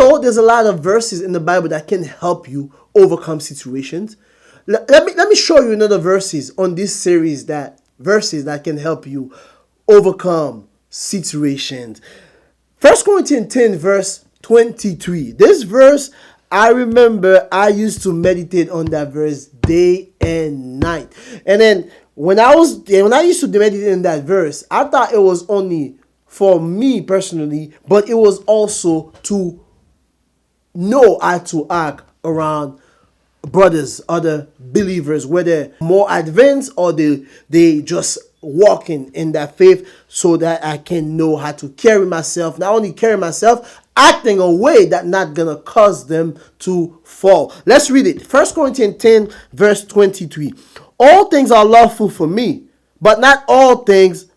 know there's a lot of verses in the Bible that can help you overcome situations. Let me show you another verses on this series, that verses that can help you overcome situations. 1 Corinthians 10 verse 23. This verse, I remember I used to meditate on that verse day and night. And then when I used to meditate on that verse, I thought it was only for me personally, but it was also to know how to act around brothers, other believers, whether more advanced or they just walking in that faith, so that I can know how to carry myself, not only carry myself, acting a way that not gonna cause them to fall. Let's read it. 1 Corinthians 10 verse 23. All things are lawful for me, but not all things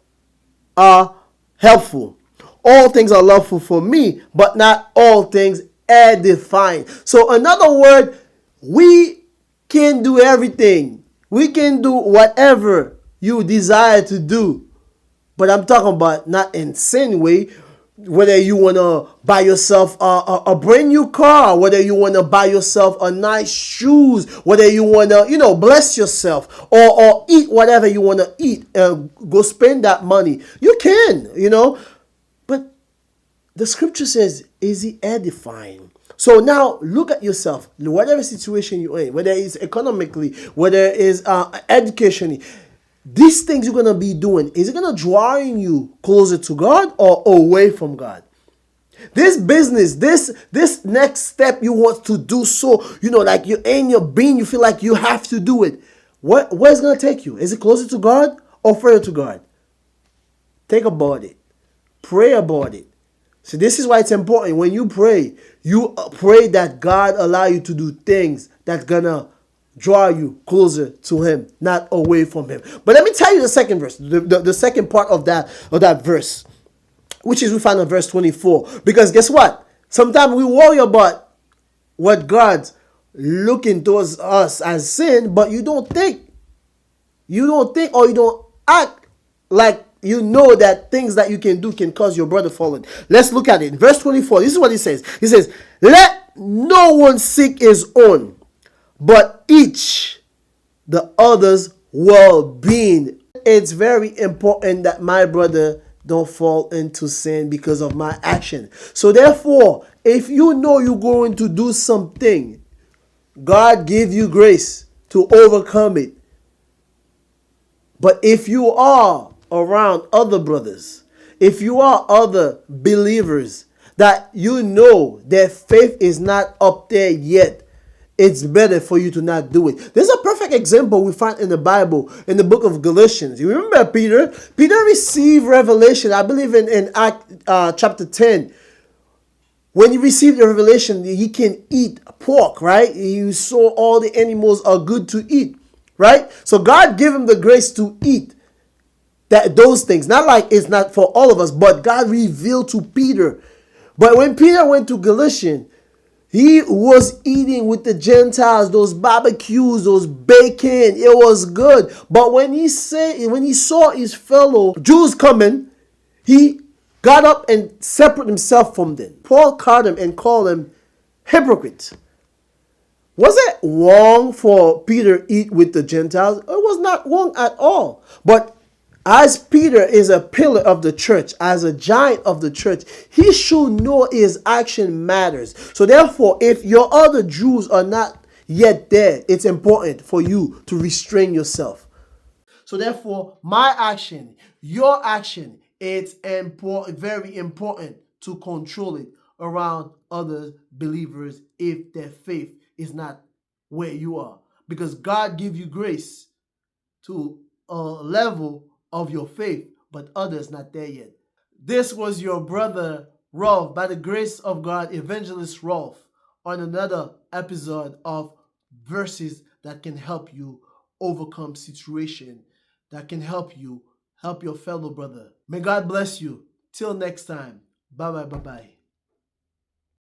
are helpful. All things are lawful for me, but not all things edifying. So in other words, we can do everything. We can do whatever you desire to do. But I'm talking about not in sin way. Whether you want to buy yourself a brand new car, whether you want to buy yourself a nice shoes, whether you want to, bless yourself or eat whatever you want to eat, go spend that money. You can, but the scripture says, is it edifying? So now look at yourself, whatever situation you're in, whether it's economically, whether it's educationally, these things you're going to be doing, is it going to draw you closer to God or away from God? This business, this next step you want to do, so, like you're in your being, you feel like you have to do it. Where's it going to take you? Is it closer to God or further to God? Think about it. Pray about it. So this is why it's important. When you pray that God allow you to do things that's going to draw you closer to him, not away from him. But let me tell you the second verse, the second part of that verse, which is we find in verse 24. Because guess what? Sometimes we worry about what God's looking towards us as sin, but you don't think or you don't act like you know that things that you can do can cause your brother falling. Let's look at it. Verse 24, this is what he says. He says, let no one seek his own, but each the other's well-being. It's very important that my brother don't fall into sin because of my action. So therefore, if you know you're going to do something, God give you grace to overcome it. But if you are around other brothers, if you are other believers that you know their faith is not up there yet, it's better for you to not do it. There's a perfect example we find in the Bible, in the book of Galatians. You remember Peter? Peter received revelation, I believe in Act chapter 10. When he received the revelation, he can eat pork, right? He saw all the animals are good to eat, right? So God gave him the grace to eat those things. Not like it's not for all of us, but God revealed to Peter. But when Peter went to Galatians, he was eating with the Gentiles, those barbecues, those bacon. It was good. But when he saw his fellow Jews coming, he got up and separated himself from them. Paul caught him and called him hypocrite. Was it wrong for Peter to eat with the Gentiles? It was not wrong at all. But as Peter is a pillar of the church, as a giant of the church, he should know his action matters. So therefore, if your other Jews are not yet there, it's important for you to restrain yourself. So therefore, my action, your action, it's important, very important to control it around other believers if their faith is not where you are. Because God gives you grace to a level of your faith, but others not there yet. This was your brother Rolph, by the grace of God, Evangelist Rolph, on another episode of verses that can help you overcome situation, that can help you help your fellow brother. May God bless you. Till next time. Bye bye.